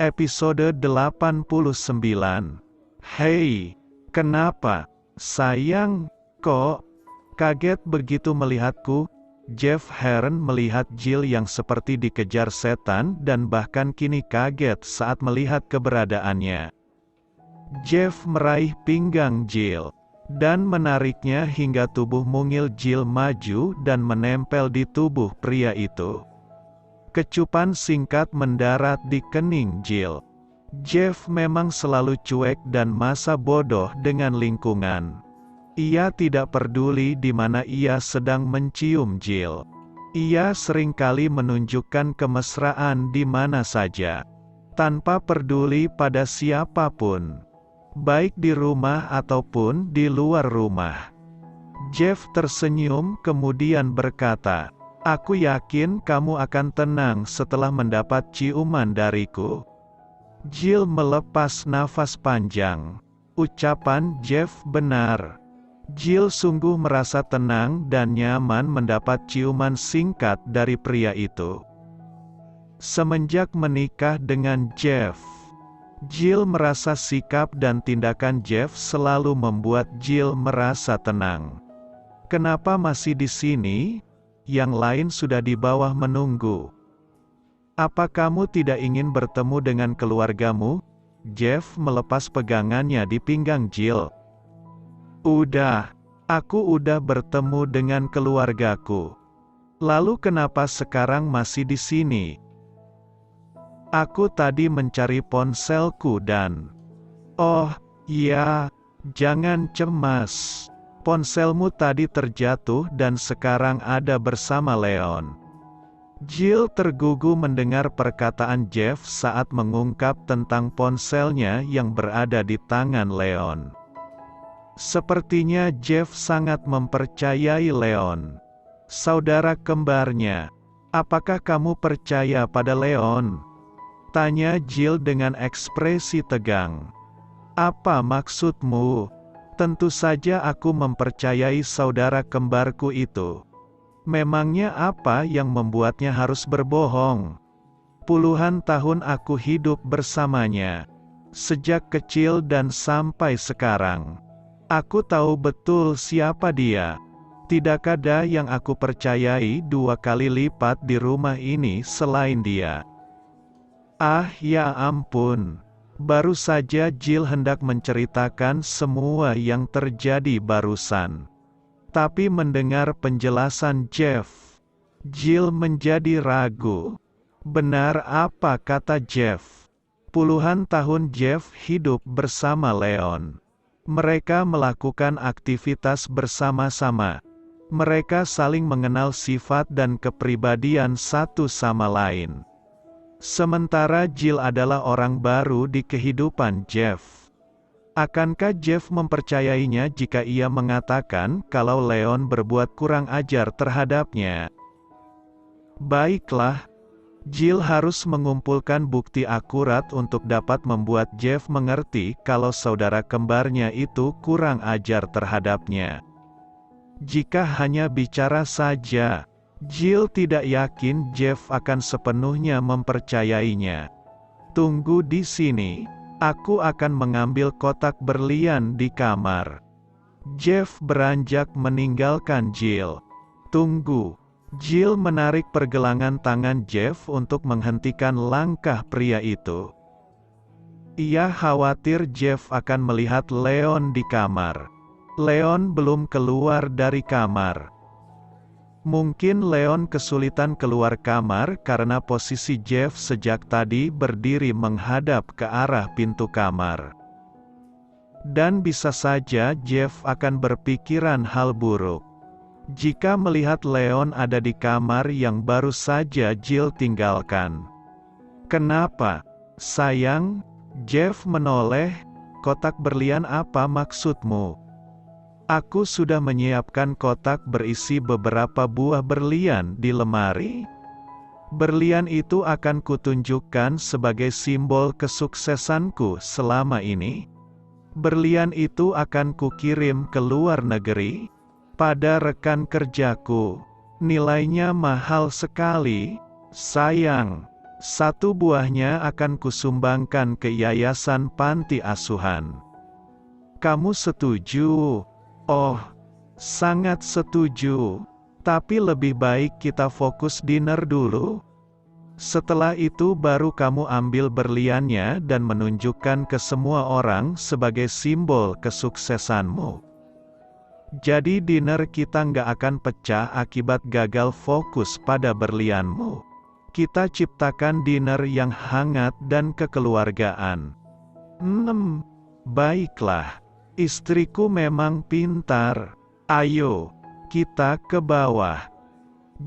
Episode 89. Hei, kenapa, sayang, kok kaget begitu melihatku? Jeff heran melihat Jill yang seperti dikejar setan dan bahkan kini kaget saat melihat keberadaannya. Jeff meraih pinggang Jill dan menariknya hingga tubuh mungil Jill maju dan menempel di tubuh pria itu. Kecupan singkat mendarat di kening Jill. Jeff memang selalu cuek dan masa bodoh dengan lingkungan. Ia tidak peduli di mana ia sedang mencium Jill. Ia seringkali menunjukkan kemesraan di mana saja, tanpa peduli pada siapapun, baik di rumah ataupun di luar rumah. Jeff tersenyum kemudian berkata, "Aku yakin kamu akan tenang setelah mendapat ciuman dariku." Jill melepas nafas panjang. Ucapan Jeff benar. Jill sungguh merasa tenang dan nyaman mendapat ciuman singkat dari pria itu. Semenjak menikah dengan Jeff, Jill merasa sikap dan tindakan Jeff selalu membuat Jill merasa tenang. "Kenapa masih di sini? Yang lain sudah di bawah menunggu. Apa kamu tidak ingin bertemu dengan keluargamu?" Jeff melepas pegangannya di pinggang Jill. Aku udah bertemu dengan keluargaku. Lalu kenapa sekarang masih di sini?" "Aku tadi mencari ponselku dan..." "Oh, ya, jangan cemas. Ponselmu tadi terjatuh dan sekarang ada bersama Leon." Jill tergugu mendengar perkataan Jeff saat mengungkap tentang ponselnya yang berada di tangan Leon. Sepertinya Jeff sangat mempercayai Leon, saudara kembarnya. "Apakah kamu percaya pada Leon?" tanya Jill dengan ekspresi tegang. "Apa maksudmu?" "Tentu saja aku mempercayai saudara kembarku itu. Memangnya apa yang membuatnya harus berbohong? Puluhan tahun aku hidup bersamanya. Sejak kecil dan sampai sekarang. Aku tahu betul siapa dia. Tidak ada yang aku percayai 2 kali lipat di rumah ini selain dia." Ah ya ampun. Baru saja Jill hendak menceritakan semua yang terjadi barusan. Tapi mendengar penjelasan Jeff, Jill menjadi ragu. Benar apa kata Jeff? Puluhan tahun Jeff hidup bersama Leon. Mereka melakukan aktivitas bersama-sama. Mereka saling mengenal sifat dan kepribadian satu sama lain. Sementara Jill adalah orang baru di kehidupan Jeff. Akankah Jeff mempercayainya jika ia mengatakan kalau Leon berbuat kurang ajar terhadapnya? Baiklah, Jill harus mengumpulkan bukti akurat untuk dapat membuat Jeff mengerti kalau saudara kembarnya itu kurang ajar terhadapnya. Jika hanya bicara saja, Jill tidak yakin Jeff akan sepenuhnya mempercayainya. "Tunggu di sini, aku akan mengambil kotak berlian di kamar." Jeff beranjak meninggalkan Jill. "Tunggu." Jill menarik pergelangan tangan Jeff untuk menghentikan langkah pria itu. Ia khawatir Jeff akan melihat Leon di kamar. Leon belum keluar dari kamar. Mungkin Leon kesulitan keluar kamar karena posisi Jeff sejak tadi berdiri menghadap ke arah pintu kamar. Dan bisa saja Jeff akan berpikiran hal buruk jika melihat Leon ada di kamar yang baru saja Jill tinggalkan. "Kenapa, sayang?" Jeff menoleh. "Kotak berlian apa maksudmu?" "Aku sudah menyiapkan kotak berisi beberapa buah berlian di lemari. Berlian itu akan kutunjukkan sebagai simbol kesuksesanku selama ini. Berlian itu akan kukirim ke luar negeri, pada rekan kerjaku. Nilainya mahal sekali, sayang. 1 buahnya akan kusumbangkan ke yayasan panti asuhan. Kamu setuju? Oh, sangat setuju. Tapi lebih baik kita fokus dinner dulu. Setelah itu baru kamu ambil berliannya dan menunjukkan ke semua orang sebagai simbol kesuksesanmu. Jadi dinner kita nggak akan pecah akibat gagal fokus pada berlianmu. Kita ciptakan dinner yang hangat dan kekeluargaan. Baiklah. Istriku memang pintar. Ayo, kita ke bawah.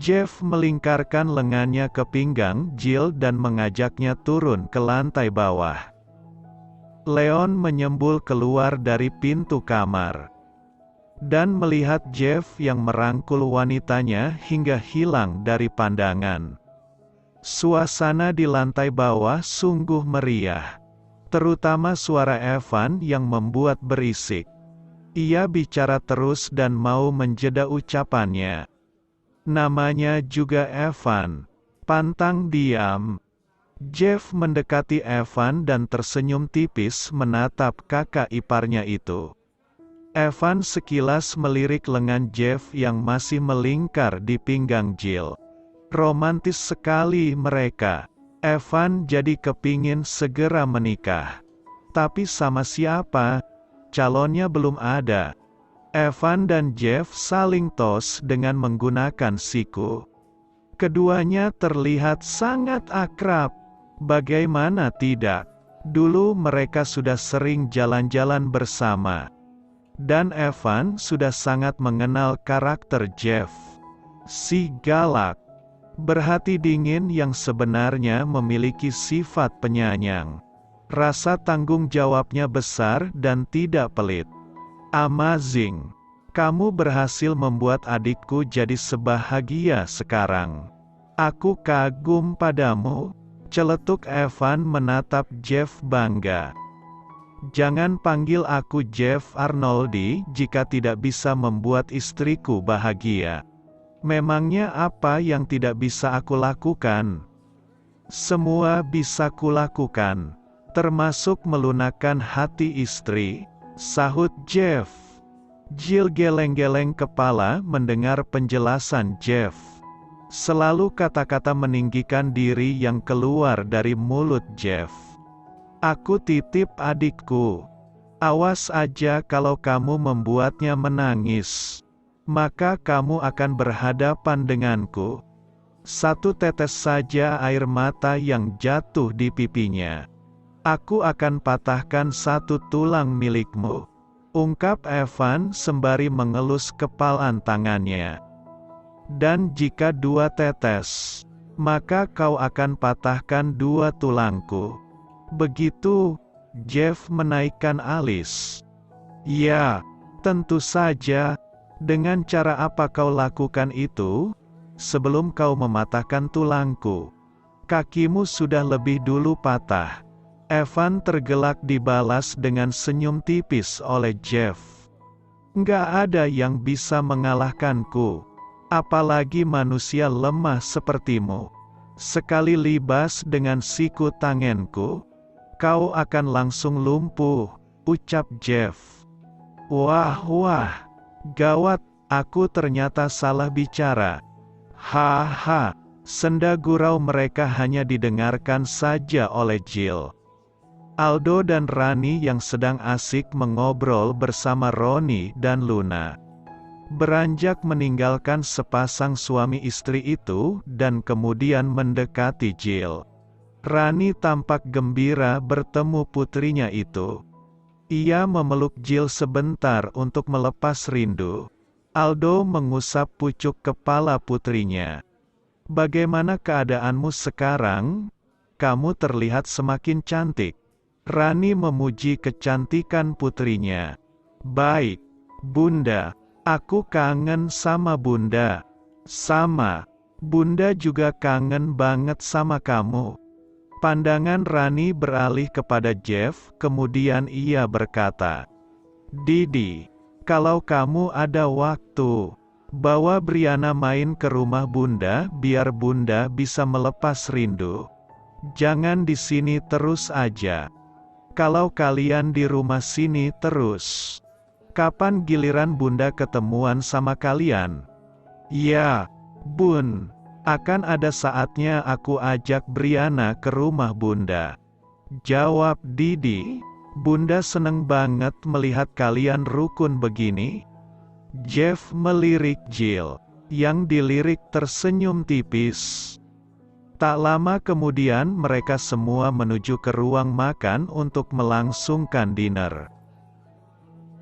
Jeff melingkarkan lengannya ke pinggang Jill dan mengajaknya turun ke lantai bawah. Leon menyembul keluar dari pintu kamar dan melihat Jeff yang merangkul wanitanya hingga hilang dari pandangan. Suasana di lantai bawah sungguh meriah, terutama suara Evan yang membuat berisik. Ia bicara terus dan mau menjeda ucapannya. Namanya juga Evan. Pantang diam. Jeff mendekati Evan dan tersenyum tipis menatap kakak iparnya itu. Evan sekilas melirik lengan Jeff yang masih melingkar di pinggang Jill. Romantis sekali mereka. Evan jadi kepingin segera menikah. Tapi sama siapa? Calonnya belum ada. Evan dan Jeff saling tos dengan menggunakan siku. Keduanya terlihat sangat akrab. Bagaimana tidak? Dulu mereka sudah sering jalan-jalan bersama. Dan Evan sudah sangat mengenal karakter Jeff. Si galak, berhati dingin yang sebenarnya memiliki sifat penyayang. Rasa tanggung jawabnya besar dan tidak pelit. Amazing. Kamu berhasil membuat adikku jadi sebahagia sekarang. Aku kagum padamu. Celetuk Evan menatap Jeff bangga. Jangan panggil aku Jeff Arnoldi jika tidak bisa membuat istriku bahagia. Memangnya apa yang tidak bisa aku lakukan? Semua bisa kulakukan, termasuk melunakkan hati istri, sahut Jeff. Jill geleng-geleng kepala mendengar penjelasan Jeff. Selalu kata-kata meninggikan diri yang keluar dari mulut Jeff. Aku titip adikku. Awas aja kalau kamu membuatnya menangis. Maka kamu akan berhadapan denganku. 1 tetes saja air mata yang jatuh di pipinya. Aku akan patahkan 1 tulang milikmu. Ungkap Evan sembari mengelus kepalan tangannya. Dan jika 2 tetes, maka kau akan patahkan 2 tulangku. Begitu, Jeff menaikkan alis. Ya, tentu saja. Dengan cara apa kau lakukan itu? Sebelum kau mematahkan tulangku, kakimu sudah lebih dulu patah. Evan tergelak dibalas dengan senyum tipis oleh Jeff. Nggak ada yang bisa mengalahkanku. Apalagi manusia lemah sepertimu. Sekali libas dengan siku tanganku, kau akan langsung lumpuh, ucap Jeff. Wah, gawat, aku ternyata salah bicara. Haha, senda gurau mereka hanya didengarkan saja oleh Jill. Aldo dan Rani yang sedang asik mengobrol bersama Roni dan Luna. Beranjak meninggalkan sepasang suami istri itu dan kemudian mendekati Jill. Rani tampak gembira bertemu putrinya itu. Ia memeluk Jill sebentar untuk melepas rindu. Aldo mengusap pucuk kepala putrinya. Bagaimana keadaanmu sekarang? Kamu terlihat semakin cantik. Rani memuji kecantikan putrinya. Baik, Bunda. Aku kangen sama Bunda. Sama. Bunda juga kangen banget sama kamu. Pandangan Rani beralih kepada Jeff, kemudian ia berkata, Didi, kalau kamu ada waktu, bawa Brianna main ke rumah Bunda biar Bunda bisa melepas rindu. Jangan di sini terus aja. Kalau kalian di rumah sini terus, kapan giliran Bunda ketemuan sama kalian? Ya, Bun, akan ada saatnya aku ajak Brianna ke rumah Bunda, jawab Didi. Bunda seneng banget melihat kalian rukun begini. Jeff melirik Jill, yang dilirik tersenyum tipis. Tak lama kemudian mereka semua menuju ke ruang makan untuk melangsungkan dinner.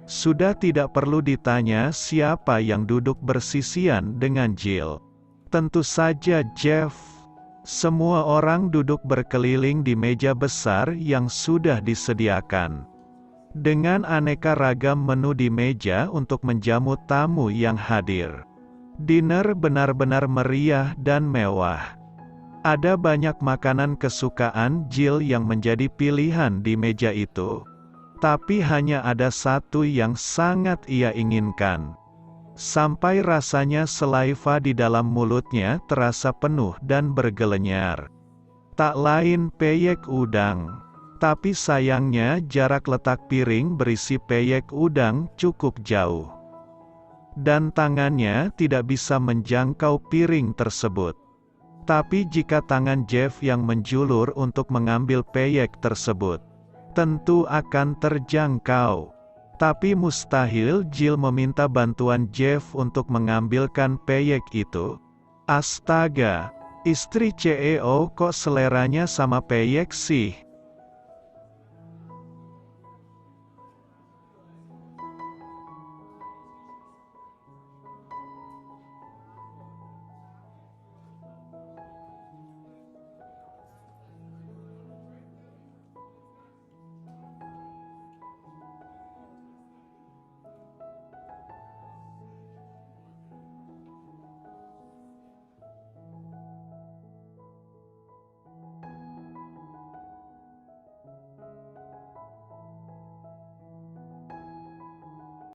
Sudah tidak perlu ditanya siapa yang duduk bersisian dengan Jill. Tentu saja Jeff. Semua orang duduk berkeliling di meja besar yang sudah disediakan, dengan aneka ragam menu di meja untuk menjamu tamu yang hadir. Dinner benar-benar meriah dan mewah. Ada banyak makanan kesukaan Jill yang menjadi pilihan di meja itu. Tapi hanya ada satu yang sangat ia inginkan. Sampai rasanya selaiva di dalam mulutnya terasa penuh dan bergelenyar. Tak lain peyek udang. Tapi sayangnya jarak letak piring berisi peyek udang cukup jauh. Dan tangannya tidak bisa menjangkau piring tersebut. Tapi jika tangan Jeff yang menjulur untuk mengambil peyek tersebut, tentu akan terjangkau. Tapi mustahil Jill meminta bantuan Jeff untuk mengambilkan peyek itu. Astaga, istri CEO kok seleranya sama peyek sih?